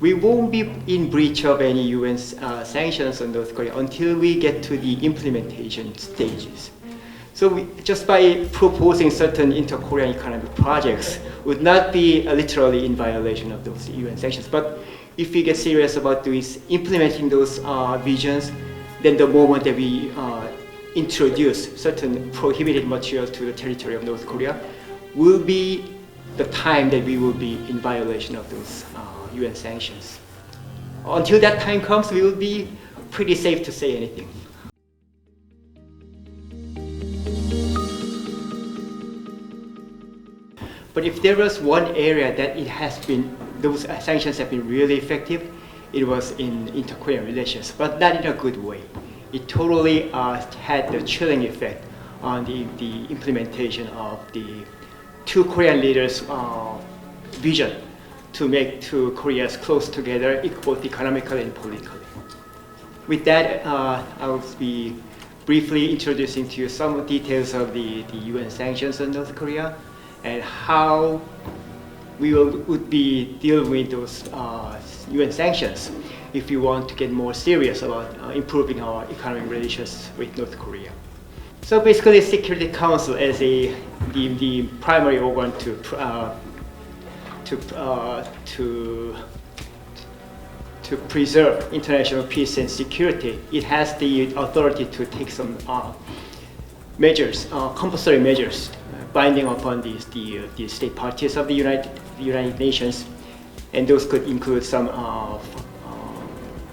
we won't be in breach of any UN sanctions on North Korea until we get to the implementation stages. So just by proposing certain inter-Korean economic projects would not be literally in violation of those UN sanctions. But if we get serious about implementing those visions, then the moment that we introduce certain prohibited materials to the territory of North Korea will be the time that we will be in violation of those UN sanctions. Until that time comes, we will be pretty safe to say anything. But if there was one area that those sanctions have been really effective, it was in inter-Korean relations, but not in a good way. It totally had the chilling effect on the implementation of the two Korean leaders' vision to make two Koreas close together, both economically and politically. With that, I will be briefly introducing to you some details of the UN sanctions on North Korea and how we would be dealing with those UN sanctions if we want to get more serious about improving our economic relations with North Korea. So basically, Security Council as the primary organ to preserve international peace and security, it has the authority to take some measures, compulsory measures, binding upon the state parties of the United Nations, and those could include some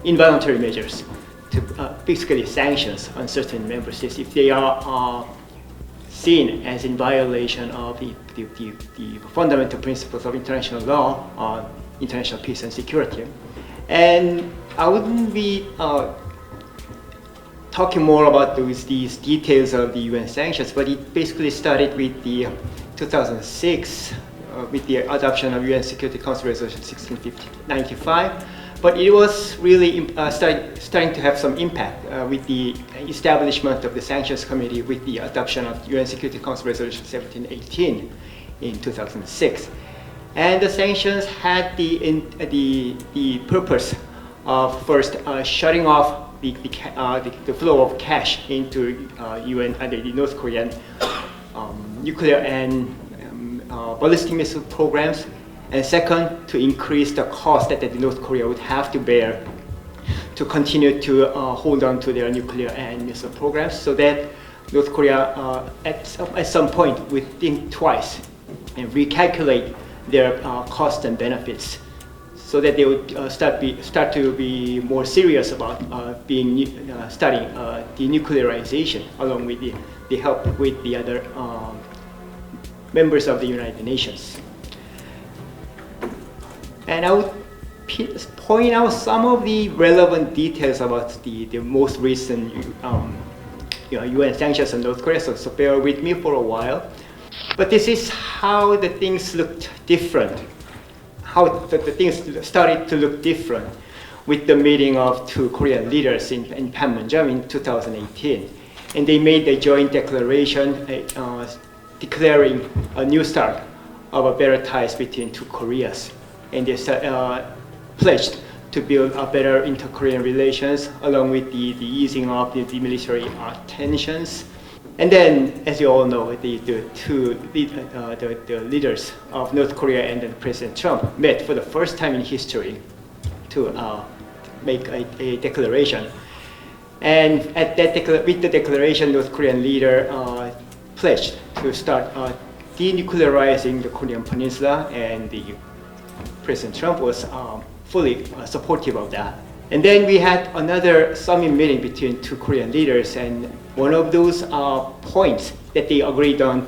involuntary measures, to basically sanctions on certain member states if they are seen as in violation of the fundamental principles of international law on international peace and security. And I wouldn't be talking more about these details of the UN sanctions, but it basically started with the 2006 with the adoption of UN Security Council Resolution 1695. But it was really starting to have some impact with the establishment of the Sanctions Committee with the adoption of UN Security Council Resolution 1718 in 2006. And the sanctions had the purpose of first shutting off the flow of cash into UN and the North Korean nuclear and ballistic missile programs, and second, to increase the cost that North Korea would have to bear to continue to hold on to their nuclear and missile programs, so that North Korea at some point would think twice and recalculate their costs and benefits, so that they would start to be more serious about studying denuclearization, along with the help with the other members of the United Nations. And I would point out some of the relevant details about the most recent UN sanctions on North Korea, so bear with me for a while. But this is how the things looked different, how the things started to look different with the meeting of two Korean leaders in Panmunjom in 2018. And they made a joint declaration declaring a new start of a better ties between two Koreas. And they pledged to build a better inter-Korean relations, along with the easing of the military tensions. And then, as you all know, the leaders of North Korea and then President Trump met for the first time in history to make a declaration. And at with the declaration, North Korean leader pledged to start denuclearizing the Korean Peninsula, and President Trump was fully supportive of that. And then we had another summit meeting between two Korean leaders, and one of those points that they agreed on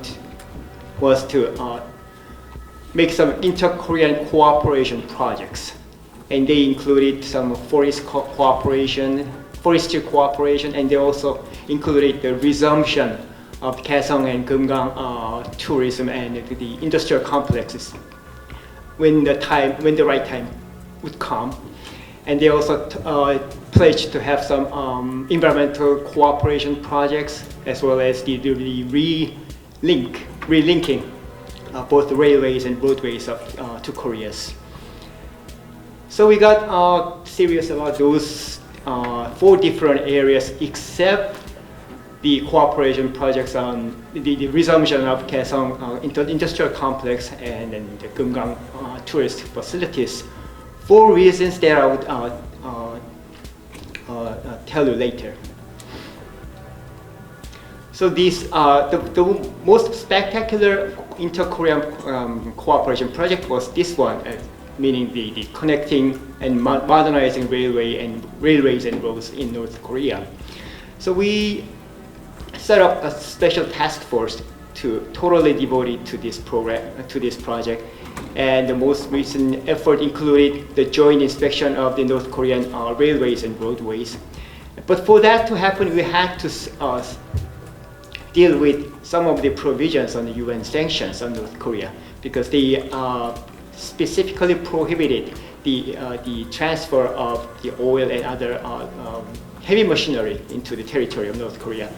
was to make some inter-Korean cooperation projects. And they included some forestry cooperation, and they also included the resumption of Kaesong and Geumgang tourism and the industrial complexes when the right time would come. And they also pledged to have some environmental cooperation projects, as well as the relinking both railways and roadways of two Koreas. So we got serious about those 4 different areas, except the cooperation projects on the resumption of Kaesong industrial complex and then the Kumgang tourist facilities, for reasons that I would tell you later. So these the most spectacular inter-Korean cooperation project was this one, meaning the connecting and modernizing railways and roads in North Korea. So we set up a special task force to totally devoted to this project, and the most recent effort included the joint inspection of the North Korean railways and roadways. But for that to happen, we had to deal with some of the provisions on the UN sanctions on North Korea, because they specifically prohibited the transfer of the oil and other heavy machinery into the territory of North Korea.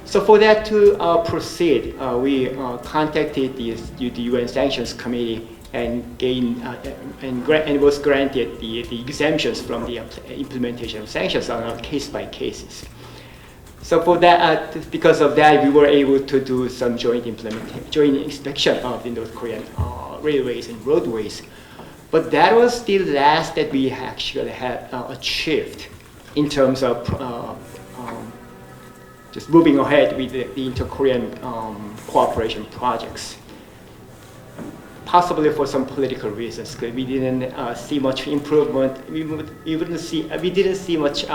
So for that to proceed, we contacted the UN Sanctions Committee and was granted the exemptions from the implementation of sanctions on a case-by-cases. So for that, because of that, we were able to do some joint inspection of the North Korean railways and roadways. But that was the last that we actually had achieved in terms of just moving ahead with the inter-Korean cooperation projects. Possibly for some political reasons, because we didn't see much improvement. We didn't see much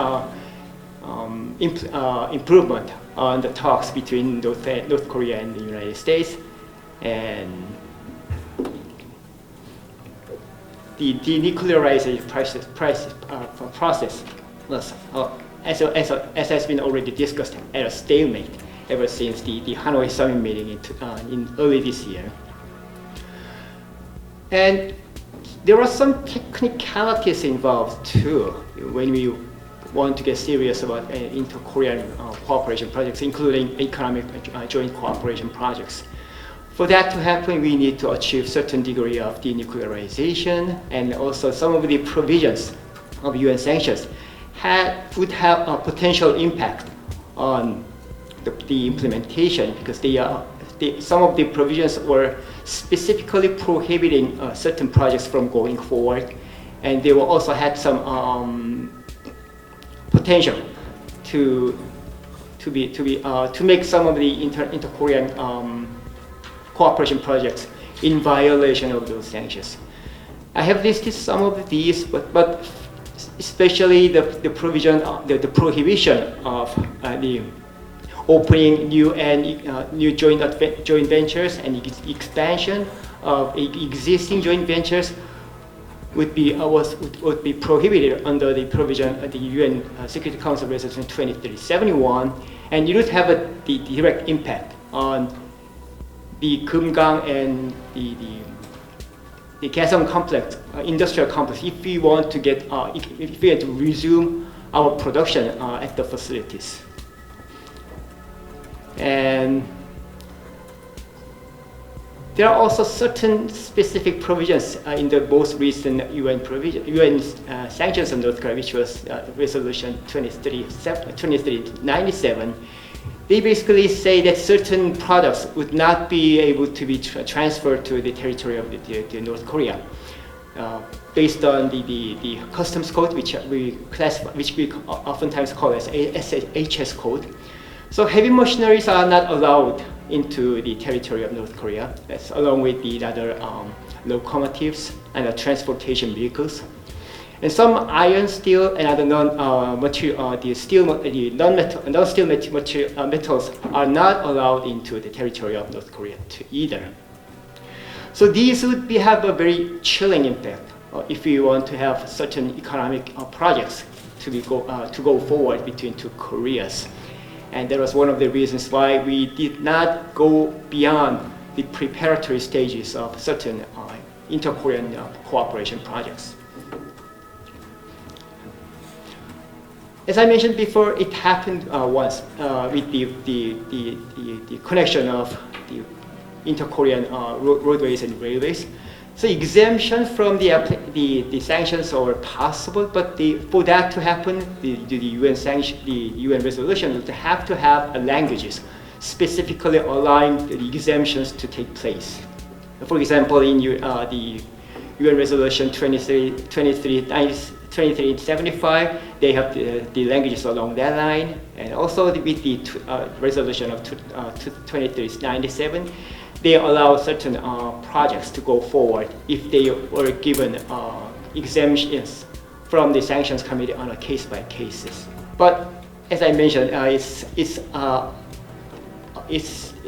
improvement on the talks between North Korea and the United States, and the denuclearization process was, as has been already discussed, at a stalemate ever since the Hanoi summit meeting in early this year. And there are some technicalities involved too when we want to get serious about inter-Korean cooperation projects, including economic joint cooperation projects. For that to happen, we need to achieve certain degree of denuclearization, and also some of the provisions of UN sanctions would have a potential impact on the implementation, because some of the provisions were specifically prohibiting certain projects from going forward, and they will also had some potential to make some of the inter-Korean cooperation projects in violation of those sanctions. I have listed some of these, but especially the provision, the prohibition of the opening new joint ventures and expansion of existing joint ventures would be prohibited under the provision of the UN Security Council Resolution 2371, and it would have the direct impact on the Kumgang and the Kaesong complex, industrial complex, if we want to resume our production at the facilities. And there are also certain specific provisions in the most recent UN sanctions on North Korea, which was Resolution 2397. They basically say that certain products would not be able to be transferred to the territory of the North Korea, based on the customs code, which we oftentimes call as HS code. So heavy machineries are not allowed into the territory of North Korea. That's along with the other locomotives and transportation vehicles. And some iron, steel, and other non-steel metals are not allowed into the territory of North Korea either. So these would have a very chilling impact if we want to have certain economic projects to go forward between two Koreas. And that was one of the reasons why we did not go beyond the preparatory stages of certain inter-Korean cooperation projects. As I mentioned before, it happened once with the connection of the inter-Korean roadways and railways. So exemption from the sanctions are possible, but for that to happen, the UN resolution would have to have languages specifically allowing the exemptions to take place. For example, in the UN resolution 2375, they have the languages along that line, and also with the resolution of 2397, they allow certain projects to go forward if they were given exemptions from the sanctions committee on a case-by-case basis. But as I mentioned,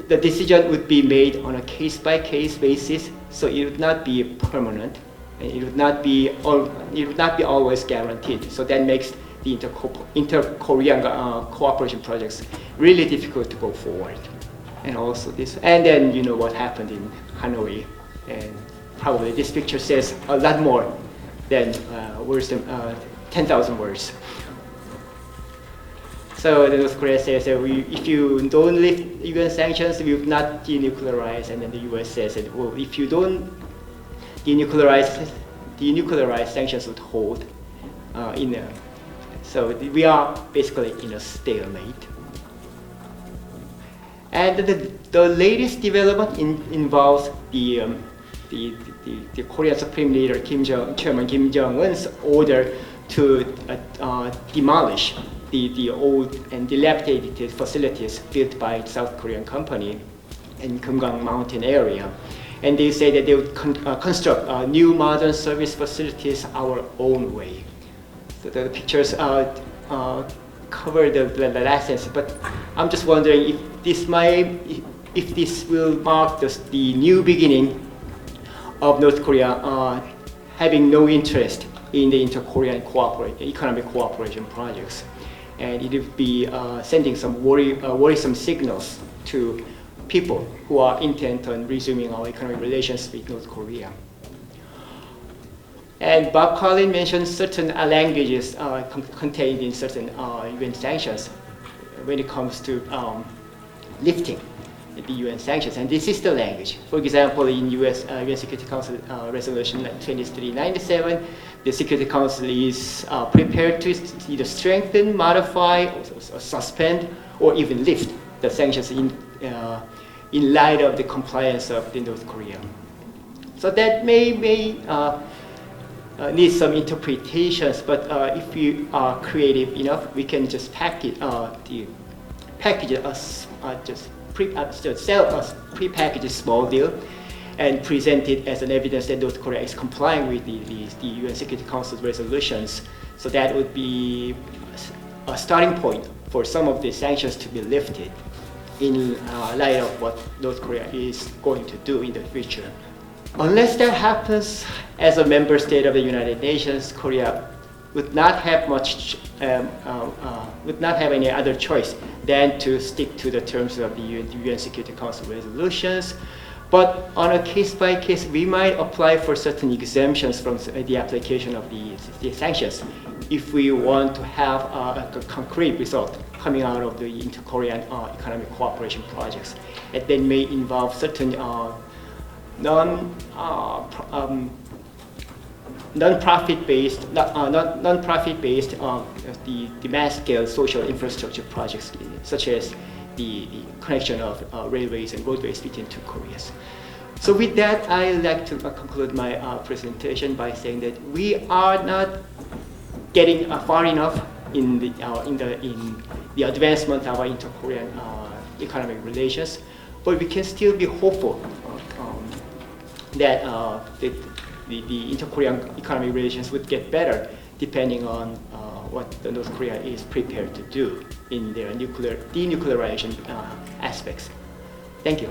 the decision would be made on a case-by-case basis, so it would not be permanent, and it would not be always guaranteed. So that makes the inter-Korean cooperation projects really difficult to go forward. And also this, and then you know what happened in Hanoi, and probably this picture says a lot more than 10,000 words. So the North Korea says that if you don't lift UN sanctions, we will not denuclearize, and then the US says that, well, if you don't denuclearize, sanctions would hold. So we are basically in a stalemate. And the latest development involves the Korean Supreme Leader Chairman Kim Jong-un's order to demolish the old and dilapidated facilities built by the South Korean company in Kumgang Mountain area. And they say that they would construct new modern service facilities our own way. So the pictures cover the last sentence, but I'm just wondering if this will mark the new beginning of North Korea having no interest in the inter-Korean economic cooperation projects, and it would be sending some worrisome signals to people who are intent on resuming our economic relations with North Korea. And Bob Collin mentioned certain languages contained in certain UN sanctions when it comes to lifting the UN sanctions, and this is the language. For example, in UN Security Council Resolution 2397, the Security Council is prepared to either strengthen, modify, or suspend, or even lift the sanctions in light of the compliance of the North Korea. So that may need some interpretations, but if we are creative enough, we can just sell a prepackaged small deal and present it as an evidence that North Korea is complying with the UN Security Council resolutions. So that would be a starting point for some of the sanctions to be lifted in light of what North Korea is going to do in the future. Unless that happens, as a member state of the United Nations, Korea would not have any other choice than to stick to the terms of the UN Security Council resolutions. But on a case-by-case, we might apply for certain exemptions from the application of the sanctions if we want to have a concrete result coming out of the inter-Korean economic cooperation projects. And they may involve certain non-profit-based the mass-scale social infrastructure projects, such as the connection of railways and roadways between two Koreas. So with that, I'd like to conclude my presentation by saying that we are not getting far enough in the advancement of our inter-Korean economic relations, but we can still be hopeful that the inter-Korean economic relations would get better depending on what the North Korea is prepared to do in their denuclearization aspects. Thank you.